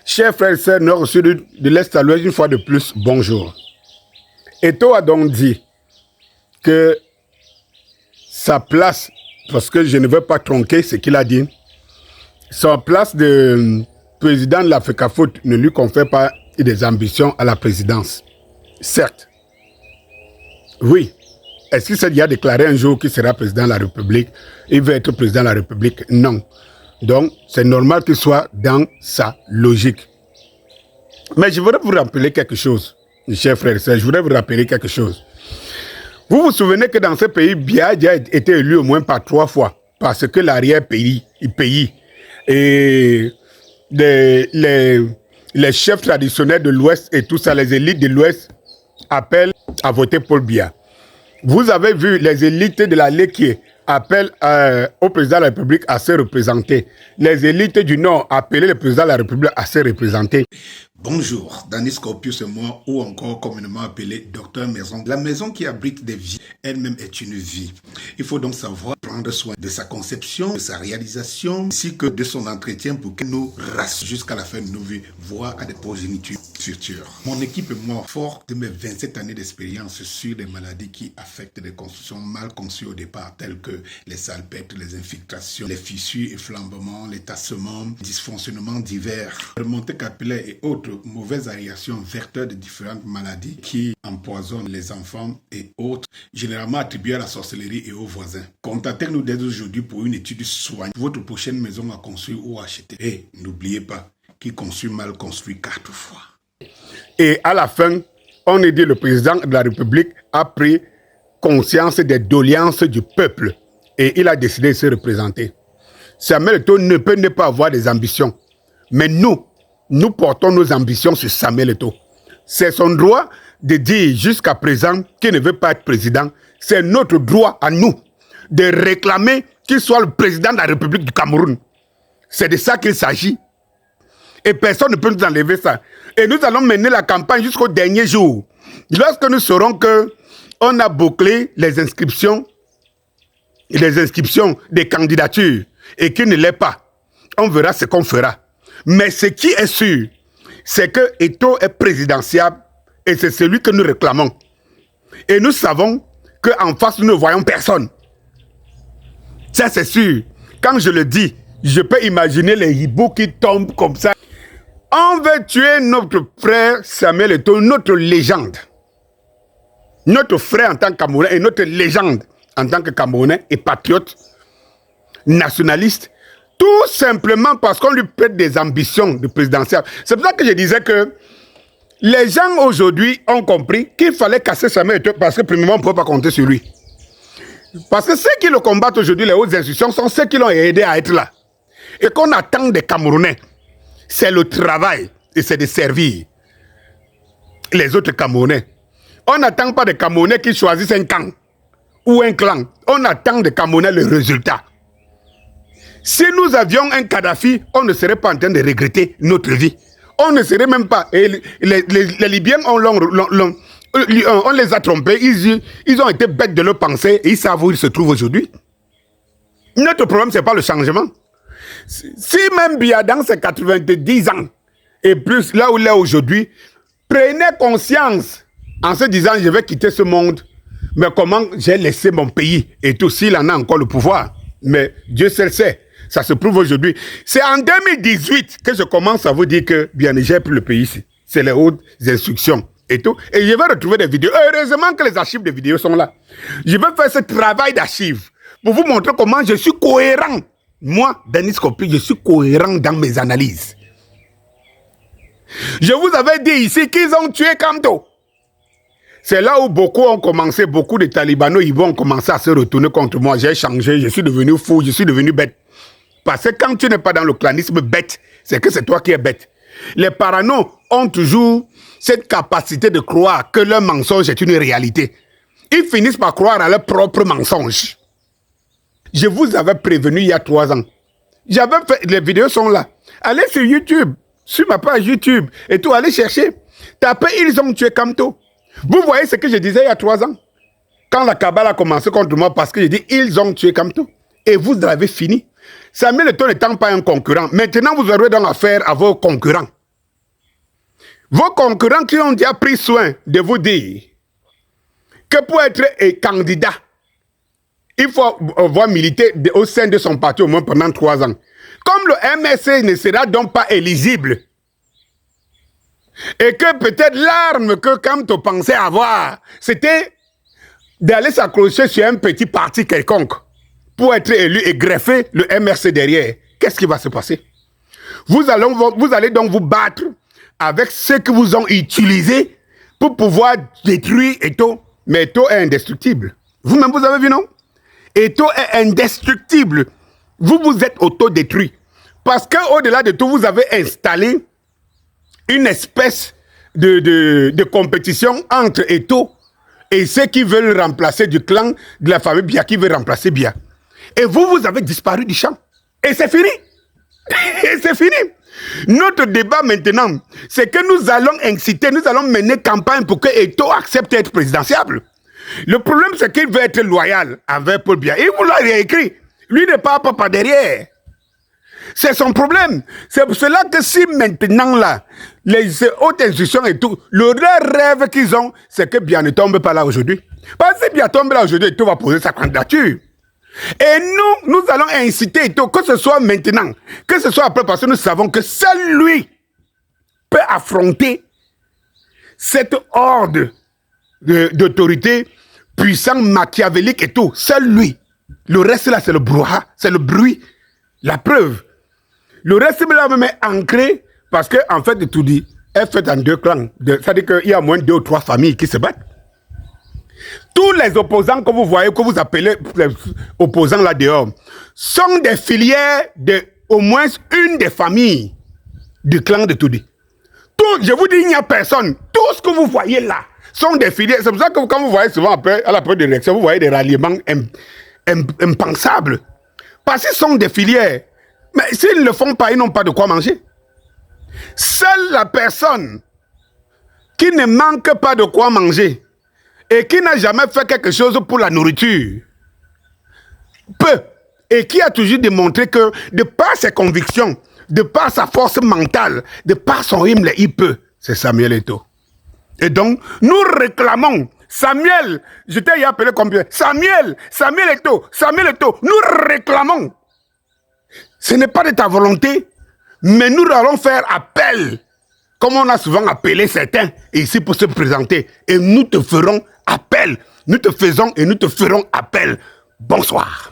Chers frères et sœurs nord sud de l'Est à l'Ouest, une fois de plus, bonjour. Eto'o a donc dit que sa place, parce que je ne veux pas tronquer ce qu'il a dit, sa place de président de l'Africafoot ne lui confère pas des ambitions à la présidence. Certes. Oui. Est-ce qu'il s'est déjà déclaré un jour qu'il sera président de la République? Il veut être président de la République? Non. Donc, c'est normal qu'il soit dans sa logique. Mais je voudrais vous rappeler quelque chose, mes chers frères et sœurs. Je voudrais vous rappeler quelque chose. Vous vous souvenez que dans ce pays, Biya a été élu au moins par 3 fois. Parce que l'arrière-pays et les chefs traditionnels de l'Ouest et tout ça, les élites de l'Ouest, appellent à voter Paul Biya. Vous avez vu les élites de la Léquier appellent au président de la République à se représenter. Les élites du Nord appellent le président de la République à se représenter. Bonjour, Danny Scorpius et moi, ou encore communément appelé Docteur Maison. La maison qui abrite des vies, elle-même est une vie. Il faut donc savoir prendre soin de sa conception, de sa réalisation, ainsi que de son entretien pour qu'elle nous rassure jusqu'à la fin de nos vies, voire à des progénitures futures. Mon équipe et moi, fort de mes 27 années d'expérience sur des maladies qui affectent des constructions mal conçues au départ, telles que les salpêtres, les infiltrations, les fissures et flambements, les tassements, dysfonctionnements divers, remontées capillaires et autres mauvaises aérations vecteurs de différentes maladies qui empoisonnent les enfants et autres, généralement attribuées à la sorcellerie et aux voisins. Contactez-nous dès aujourd'hui pour une étude soignée. Votre prochaine maison à construire ou à acheter. Et n'oubliez pas, qui construit mal construit 4 fois. Et à la fin, on est dit le président de la République a pris conscience des doléances du peuple et il a décidé de se représenter. Samuel Eto'o ne peut ne pas avoir des ambitions. Mais nous portons nos ambitions sur Samuel Eto'o. C'est son droit de dire jusqu'à présent qu'il ne veut pas être président. C'est notre droit à nous de réclamer qu'il soit le président de la République du Cameroun. C'est de ça qu'il s'agit. Et personne ne peut nous enlever ça. Et nous allons mener la campagne jusqu'au dernier jour. Lorsque nous saurons qu'on a bouclé les inscriptions des candidatures et qu'il ne l'est pas, on verra ce qu'on fera. Mais ce qui est sûr, c'est que Eto'o est présidentiable et c'est celui que nous réclamons. Et nous savons qu'en face, nous ne voyons personne. Ça, c'est sûr. Quand je le dis, je peux imaginer les hiboux qui tombent comme ça. On veut tuer notre frère Samuel Eto'o, notre légende. Notre frère en tant que Camerounais et notre légende en tant que Camerounais et patriote, nationaliste. Tout simplement parce qu'on lui prête des ambitions de présidentielle. C'est pour ça que je disais que les gens aujourd'hui ont compris qu'il fallait casser Samuel Eto'o parce que premièrement, on ne peut pas compter sur lui. Parce que ceux qui le combattent aujourd'hui, les hautes institutions, sont ceux qui l'ont aidé à être là. Et qu'on attend des Camerounais, c'est le travail et c'est de servir les autres Camerounais. On n'attend pas des Camerounais qui choisissent un camp ou un clan. On attend des Camerounais le résultat. Si nous avions un Kadhafi, on ne serait pas en train de regretter notre vie. On ne serait même pas... Et les Libyens, on les a trompés. Ils ont été bêtes de leur pensée et ils savent où ils se trouvent aujourd'hui. Notre problème, ce n'est pas le changement. Si même Biya, dans ses 90 ans et plus, là où il est aujourd'hui, prenez conscience en se disant, je vais quitter ce monde, mais comment j'ai laissé mon pays et tout, s'il en a encore le pouvoir. Mais Dieu seul sait. Ça se prouve aujourd'hui. C'est en 2018 que je commence à vous dire que bien, j'ai pris le pays ici. C'est les hautes instructions et tout. Et je vais retrouver des vidéos. Heureusement que les archives de vidéos sont là. Je vais faire ce travail d'archives pour vous montrer comment je suis cohérent. Moi, Danny Scorpius, je suis cohérent dans mes analyses. Je vous avais dit ici qu'ils ont tué Kamto. C'est là où beaucoup de talibano ils vont commencer à se retourner contre moi. J'ai changé, je suis devenu fou, je suis devenu bête. Parce que quand tu n'es pas dans le clanisme bête, c'est que c'est toi qui es bête. Les paranos ont toujours cette capacité de croire que leur mensonge est une réalité. Ils finissent par croire à leur propre mensonge. Je vous avais prévenu il y a 3 ans. J'avais fait, les vidéos sont là. Allez sur YouTube, sur ma page YouTube, et tout, allez chercher. Tapez, ils ont tué Kamto. Vous voyez ce que je disais il y a 3 ans. Quand la cabale a commencé contre moi, parce que j'ai dit, ils ont tué Kamto. Et vous avez fini. Samuel Eto'o n'étant pas un concurrent, maintenant vous aurez donc affaire à vos concurrents. Vos concurrents qui ont déjà pris soin de vous dire que pour être candidat, il faut avoir milité au sein de son parti au moins pendant 3 ans. Comme le MSC ne sera donc pas éligible, et que peut-être l'arme que Kamto pensait avoir, c'était d'aller s'accrocher sur un petit parti quelconque pour être élu et greffer le MRC derrière. Qu'est-ce qui va se passer? Vous allez donc vous battre avec ceux qui vous ont utilisé pour pouvoir détruire Eto'o. Mais Eto'o est indestructible. Vous-même, vous avez vu, non? Eto'o est indestructible. Vous vous êtes auto-détruit. Parce qu'au-delà de tout, vous avez installé une espèce de compétition entre Eto'o et ceux qui veulent remplacer du clan de la famille Bia, qui veut remplacer Bia. Et vous avez disparu du champ. Et c'est fini. Et c'est fini. Notre débat maintenant, c'est que nous allons inciter, nous allons mener campagne pour que Eto'o accepte d'être présidentiable. Le problème, c'est qu'il veut être loyal envers Paul Biya. Il vous l'a réécrit. Lui ne part pas par derrière. C'est son problème. C'est pour cela que si maintenant, là, les hautes institutions et tout, le rêve qu'ils ont, c'est que Biya ne tombe pas là aujourd'hui. Parce que si Biya tombe là aujourd'hui, Eto'o va poser sa candidature. Et nous allons inciter Eto'o, que ce soit maintenant, que ce soit après, parce que nous savons que seul lui peut affronter cette horde d'autorité puissant, machiavélique et tout. Seul lui. Le reste là, c'est le brouhaha, c'est le bruit, la preuve. Le reste là même est ancré parce que en fait de tout dit, est fait en 2 clans. C'est-à-dire qu'il y a au moins 2 ou 3 familles qui se battent. Tous les opposants que vous voyez, que vous appelez les opposants là dehors, sont des filières de au moins une des familles du clan de Toudi. Je vous dis, il n'y a personne. Tout ce que vous voyez là sont des filières. C'est pour ça que quand vous voyez souvent après, à la période de l'élection, vous voyez des ralliements impensables. Parce qu'ils sont des filières. Mais s'ils ne le font pas, ils n'ont pas de quoi manger. Seule la personne qui ne manque pas de quoi manger et qui n'a jamais fait quelque chose pour la nourriture peut, et qui a toujours démontré que de par ses convictions, de par sa force mentale, de par son hymne, il peut, c'est Samuel Eto'o. Et donc, nous réclamons Samuel, je t'ai appelé combien? Samuel Eto'o, nous réclamons. Ce n'est pas de ta volonté, mais nous allons faire appel, comme on a souvent appelé certains ici pour se présenter. Et nous te ferons appel. Nous te faisons et nous te ferons appel. Bonsoir.